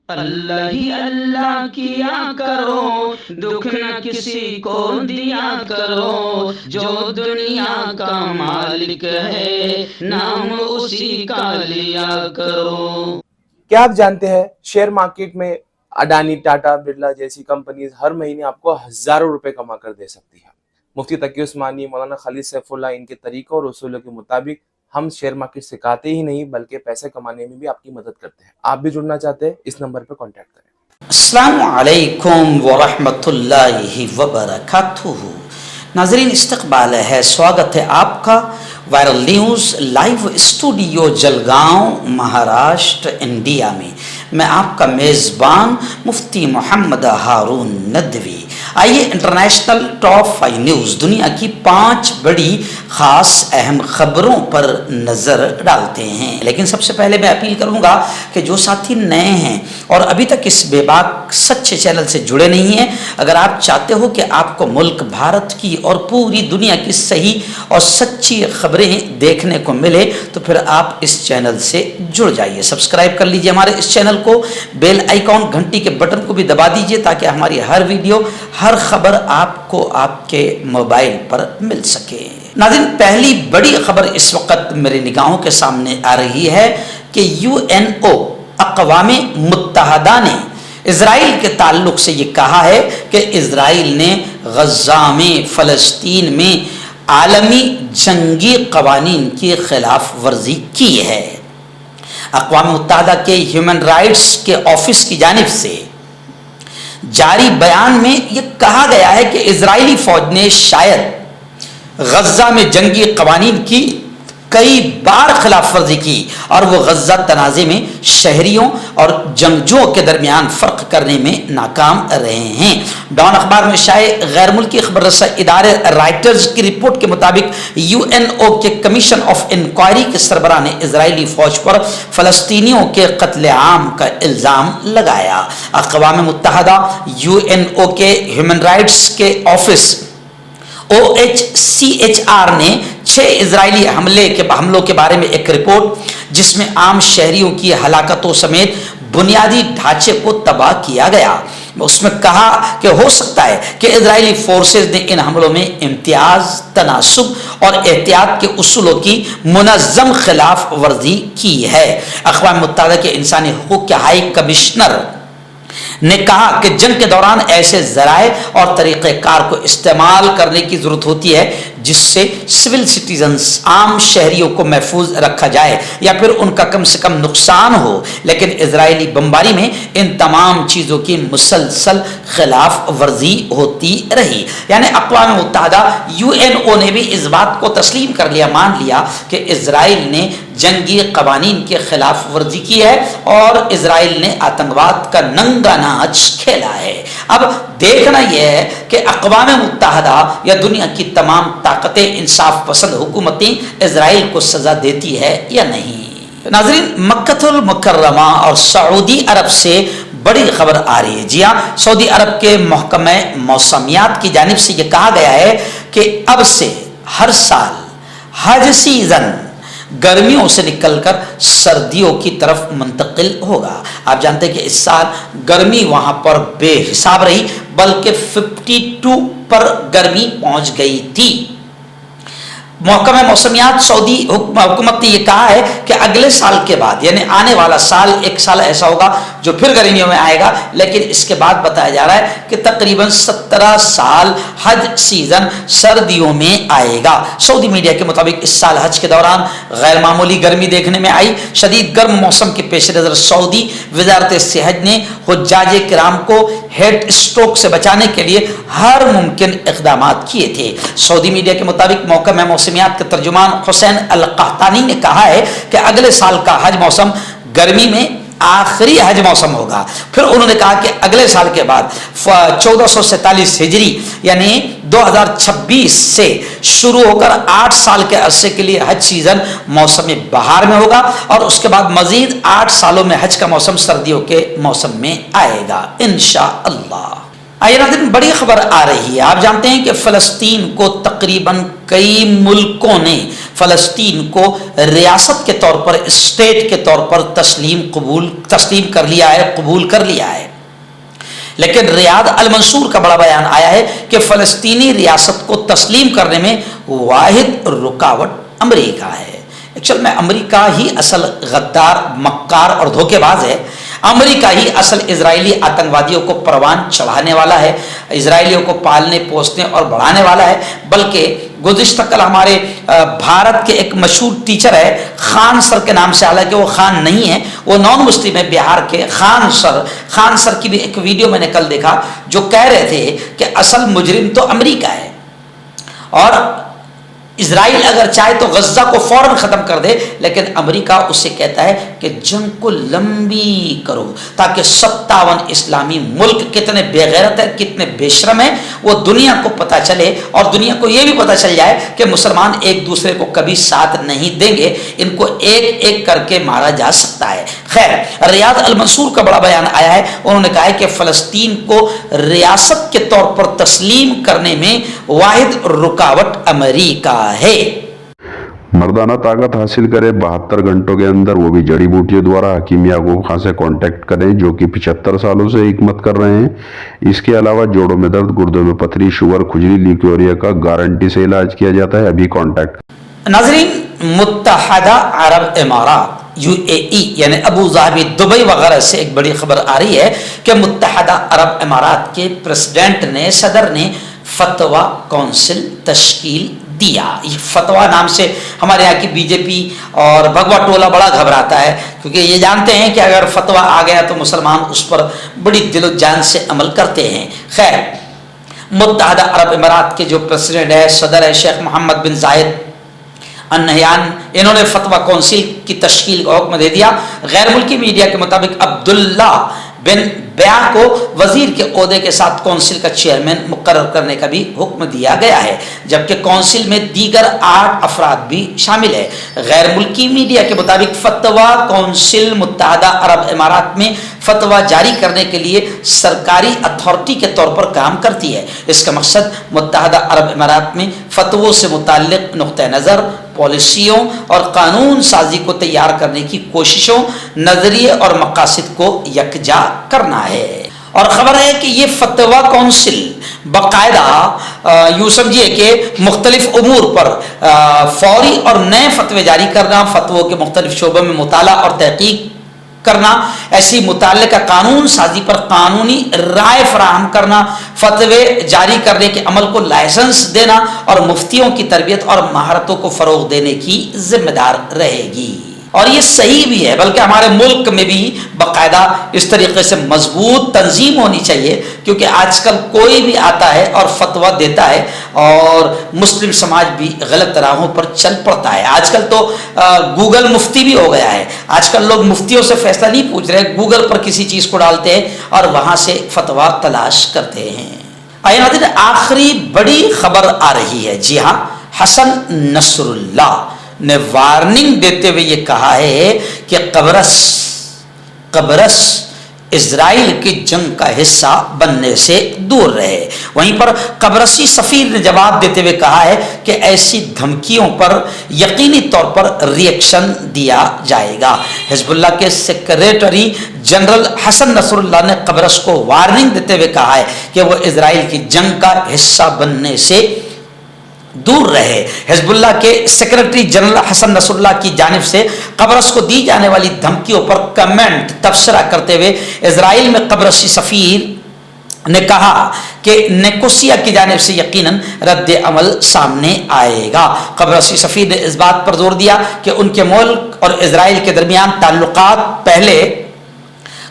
اللہ ہی اللہ کیا کرو، دکھ نہ کسی کو دیا کرو، جو دنیا کا مالک ہے نام اسی کا لیا کرو۔ کیا آپ جانتے ہیں شیئر مارکیٹ میں اڈانی، ٹاٹا، برلا جیسی کمپنیز ہر مہینے آپ کو ہزاروں روپے کما کر دے سکتی ہے۔ مفتی تقی عثمانی، مولانا خالد سیف اللہ، ان کے طریقوں اور اصولوں کے مطابق ہم شیئر مارکیٹ سکھاتے ہی نہیں بلکہ پیسے کمانے میں بھی آپ کی مدد کرتے ہیں۔ آپ بھی جڑنا چاہتے ہیں؟ اس نمبر پر کانٹیکٹ کریں۔ السلام علیکم ورحمۃ اللہ وبرکاتہ۔ ناظرین، استقبال ہے، سواگت ہے آپ کا viral news live studio Jalgaon, Maharashtra, India میں۔ میں آپ کا میزبان مفتی محمد ہارون ندوی۔ آئیے انٹرنیشنل ٹاپ 5 نیوز، دنیا کی 5 بڑی خاص اہم خبروں پر نظر ڈالتے ہیں۔ لیکن سب سے پہلے میں اپیل کروں گا کہ جو ساتھی نئے ہیں اور ابھی تک اس بے باک سچے چینل سے جڑے نہیں ہیں، اگر آپ چاہتے ہو کہ آپ کو ملک بھارت کی اور پوری دنیا کی صحیح اور سچی خبریں دیکھنے کو ملے تو پھر آپ اس چینل سے جڑ جائیے۔ سبسکرائب کر لیجئے ہمارے اس چینل کو، بیل آئیکن گھنٹی کے بٹن کو بھی دبا دیجئے تاکہ ہماری ہر ویڈیو، ہر خبر آپ کو آپ کے موبائل پر مل سکے۔ ناظرین، پہلی بڑی خبر اس وقت میرے نگاہوں کے سامنے آ رہی ہے کہ UNO اقوام متحدہ نے اسرائیل کے تعلق سے یہ کہا ہے کہ اسرائیل نے غزہ میں، فلسطین میں عالمی جنگی قوانین کی خلاف ورزی کی ہے۔ اقوام متحدہ کے ہیومن رائٹس کے آفس کی جانب سے جاری بیان میں یہ کہا گیا ہے کہ اسرائیلی فوج نے شاید غزہ میں جنگی قوانین کی کئی بار خلاف ورزی کی اور وہ غزہ تنازع میں شہریوں اور جنگجوؤں کے درمیان فرق کرنے میں ناکام رہے ہیں۔ ڈان اخبار میں شائع غیر ملکی خبر رساں ادارے رائٹرز کی رپورٹ کے مطابق UNO کے کمیشن آف انکوائری کے سربراہ نے اسرائیلی فوج پر فلسطینیوں کے قتل عام کا الزام لگایا۔ اقوام متحدہ UNO کے ہیومن رائٹس کے آفس OHCHR نے 6 اسرائیلی حملوں کے بارے میں ایک رپورٹ جس میں عام شہریوں کی ہلاکتوں سمیت بنیادی ڈھانچے کو تباہ کیا گیا، اس میں کہا کہ ہو سکتا ہے کہ اسرائیلی فورسز نے ان حملوں میں امتیاز، تناسب اور احتیاط کے اصولوں کی منظم خلاف ورزی کی ہے۔ اقوام متحدہ کے انسانی حقوق کے ہائی کمشنر نے کہا کہ جنگ کے دوران ایسے ذرائع اور طریقہ کار کو استعمال کرنے کی ضرورت ہوتی ہے جس سے سول سٹیزنز، عام شہریوں کو محفوظ رکھا جائے یا پھر ان کا کم سے کم نقصان ہو، لیکن اسرائیلی بمباری میں ان تمام چیزوں کی مسلسل خلاف ورزی ہوتی رہی۔ یعنی اقوام متحدہ UNO نے بھی اس بات کو تسلیم کر لیا، مان لیا کہ اسرائیل نے جنگی قوانین کے خلاف ورزی کی ہے اور اسرائیل نے آتنکواد کا ننگا ناچ کھیلا ہے۔ اب دیکھنا یہ ہے کہ اقوام متحدہ یا دنیا کی تمام طاقتیں، انصاف پسند حکومتیں اسرائیل کو سزا دیتی ہے یا نہیں۔ ناظرین، مکہ المکرمہ اور سعودی عرب سے بڑی خبر آ رہی ہے۔ جی ہاں، سعودی عرب کے محکمہ موسمیات کی جانب سے یہ کہا گیا ہے کہ اب سے ہر سال حج سیزن گرمیوں سے نکل کر سردیوں کی طرف منتقل ہوگا۔ آپ جانتے ہیں کہ اس سال گرمی وہاں پر بے حساب رہی، بلکہ 52 پر گرمی پہنچ گئی تھی۔ محکمہ موسمیات سعودی حکومت نے یہ کہا ہے کہ اگلے سال کے بعد، یعنی آنے والا سال، ایک سال ایسا ہوگا جو پھر گرمیوں میں آئے گا، لیکن اس کے بعد بتایا جا رہا ہے کہ تقریباً 17 سال حج سیزن سردیوں میں آئے گا۔ سعودی میڈیا کے مطابق اس سال حج کے دوران غیر معمولی گرمی دیکھنے میں آئی۔ شدید گرم موسم کے پیش نظر سعودی وزارت صحت نے حجاج کرام کو ہیٹ اسٹروک سے بچانے کے لیے ہر ممکن اقدامات کیے تھے۔ سعودی میڈیا کے مطابق محکمہ موسمیات کے ترجمان حسین القحطانی نے کہا ہے کہ اگلے سال کا حج موسم گرمی میں آخری حج موسم ہوگا۔ پھر انہوں نے کہا کہ اگلے سال کے بعد 1447 ہجری یعنی 2026 سے شروع ہو کر 8 سال کے عرصے کے لیے حج سیزن موسم بہار میں ہوگا اور اس کے بعد مزید 8 سالوں میں حج کا موسم سردیوں کے موسم میں آئے گا انشاءاللہ۔ آئے ناظرین، بڑی خبر آ رہی ہے. آپ جانتے ہیں کہ فلسطین کو تقریباً کئی ملکوں نے فلسطین کو ریاست کے طور پر، اسٹیٹ کے طور پر تسلیم کر لیا ہے، قبول کر لیا ہے. لیکن ریاض المنصور کا بڑا بیان آیا ہے کہ فلسطینی ریاست کو تسلیم کرنے میں واحد رکاوٹ امریکہ ہے. ایکچوئل میں امریکہ ہی اصل غدار، مکار اور دھوکے باز ہے. امریکہ ہی اصل اسرائیلی آتنکوادیوں کو پروان چڑھانے والا ہے، اسرائیلیوں کو پالنے پوسنے اور بڑھانے والا ہے. بلکہ گزشتہ کل ہمارے بھارت کے ایک مشہور ٹیچر ہے خان سر کے نام سے، حالانکہ وہ خان نہیں ہے، وہ نان مسلم ہے، بہار کے خان سر کی بھی ایک ویڈیو میں نے کل دیکھا جو کہہ رہے تھے کہ اصل مجرم تو امریکہ ہے، اور اسرائیل اگر چاہے تو غزہ کو فوراً ختم کر دے، لیکن امریکہ اس سے کہتا ہے کہ جنگ کو لمبی کرو تاکہ 57 اسلامی ملک کتنے بے غیرت ہیں، کتنے بے شرم ہیں، وہ دنیا کو پتہ چلے، اور دنیا کو یہ بھی پتہ چل جائے کہ مسلمان ایک دوسرے کو کبھی ساتھ نہیں دیں گے، ان کو ایک ایک کر کے مارا جا سکتا ہے. خیر، ریاض المنصور کا بڑا بیان آیا ہے. انہوں نے کہا ہے کہ فلسطین کو ریاست کے طور پر تسلیم کرنے میں واحد رکاوٹ امریکہ ہے. مردانہ طاقت حاصل کرے 72 گھنٹوں کے اندر، وہ بھی جڑی بوٹیوں دوارا. حکیم یعقوب خان سے کانٹیکٹ کریں جو کہ 75 سالوں سے حکمت کر رہے ہیں. اس کے علاوہ جوڑوں میں درد، گردوں میں پتھری، شوگر، کھجلی، لیکوریا کا گارنٹی سے علاج کیا جاتا ہے. ابھی کانٹیکٹ. ناظرین، متحدہ عرب امارات UAE یعنی ابو ظہبی، دبئی وغیرہ سے ایک بڑی خبر آ رہی ہے کہ متحدہ عرب امارات کے پریزیڈنٹ نے، صدر نے فتویٰ کونسل تشکیل دیا. یہ فتویٰ نام سے ہمارے یہاں کی BJP اور بھگوا ٹولہ بڑا گھبراتا ہے، کیونکہ یہ جانتے ہیں کہ اگر فتویٰ آ گیا تو مسلمان اس پر بڑی دل و جان سے عمل کرتے ہیں. خیر، متحدہ عرب امارات کے جو پریزیڈنٹ ہے، صدر ہے، شیخ محمد بن زاید النہیان، انہوں نے فتویٰ کونسل کی تشکیل کا حکم دے دیا. غیر ملکی میڈیا کے مطابق عبداللہ بن بیع کو وزیر کے عہدے کے ساتھ کونسل کا چیئرمین مقرر کرنے کا بھی حکم دیا گیا ہے، جبکہ کونسل میں دیگر 8 افراد بھی شامل ہے. غیر ملکی میڈیا کے مطابق فتویٰ کونسل متحدہ عرب امارات میں فتویٰ جاری کرنے کے لیے سرکاری اتھارٹی کے طور پر کام کرتی ہے. اس کا مقصد متحدہ عرب امارات میں فتووں سے متعلق نقطہ نظر، پالیسیوں اور قانون سازی کو تیار کرنے کی کوششوں، نظریے اور مقاصد کو یکجا کرنا ہے. اور خبر ہے کہ یہ فتویٰ کونسل باقاعدہ یوں سمجھیے کہ مختلف امور پر فوری اور نئے فتوے جاری کرنا، فتووں کے مختلف شعبوں میں مطالعہ اور تحقیق کرنا، ایسی متعلقہ قانون سازی پر قانونی رائے فراہم کرنا، فتوے جاری کرنے کے عمل کو لائسنس دینا اور مفتیوں کی تربیت اور مہارتوں کو فروغ دینے کی ذمہ دار رہے گی. اور یہ صحیح بھی ہے، بلکہ ہمارے ملک میں بھی باقاعدہ اس طریقے سے مضبوط تنظیم ہونی چاہیے، کیونکہ آج کل کوئی بھی آتا ہے اور فتویٰ دیتا ہے اور مسلم سماج بھی غلط راہوں پر چل پڑتا ہے. آج کل تو گوگل مفتی بھی ہو گیا ہے. آج کل لوگ مفتیوں سے فیصلہ نہیں پوچھ رہے، گوگل پر کسی چیز کو ڈالتے ہیں اور وہاں سے فتویٰ تلاش کرتے ہیں. آئے ناظرین، آخری بڑی خبر آ رہی ہے. جی ہاں، حسن نصر اللہ نے وارننگ دیتے ہوئے یہ کہا ہے کہ قبرص اسرائیل کی جنگ کا حصہ بننے سے دور رہے. وہیں پر قبرصی سفیر نے جواب دیتے ہوئے کہا ہے کہ ایسی دھمکیوں پر یقینی طور پر ریئیکشن دیا جائے گا. حزب اللہ کے سیکریٹری جنرل حسن نصر اللہ نے قبرص کو وارننگ دیتے ہوئے کہا ہے کہ وہ اسرائیل کی جنگ کا حصہ بننے سے دور رہے. حزب اللہ کے سیکریٹری جنرل حسن نصر اللہ کی جانب سے قبرص کو دی جانے والی دھمکیوں پر کمنٹ تبصرہ کرتے ہوئے اسرائیل میں قبرصی سفیر نے کہا کہ نیکوسیا کی جانب سے یقیناً رد عمل سامنے آئے گا. قبرصی سفیر نے اس بات پر زور دیا کہ ان کے ملک اور اسرائیل کے درمیان تعلقات پہلے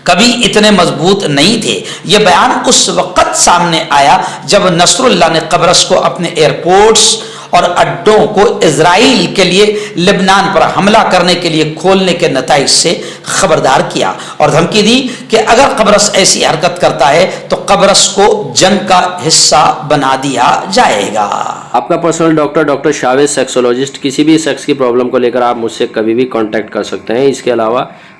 کبھی اتنے مضبوط نہیں تھے. یہ بیان اس وقت سامنے آیا جب نصر اللہ نے قبرص کو اپنے ایئرپورٹس اور اڈوں کو اسرائیل کے لیے لبنان پر حملہ کرنے کے لیے کھولنے کے نتائج سے خبردار کیا اور دھمکی دی کہ اگر قبرص ایسی حرکت کرتا ہے تو قبرص کو جنگ کا حصہ بنا دیا جائے گا. آپ کا پرسنل ڈاکٹر شاویز سیکسولوجسٹ. کسی بھی سیکس کی پرابلم کو لے کر آپ مجھ سے کبھی بھی کانٹیکٹ کر سکتے ہیں. اس کے علاوہ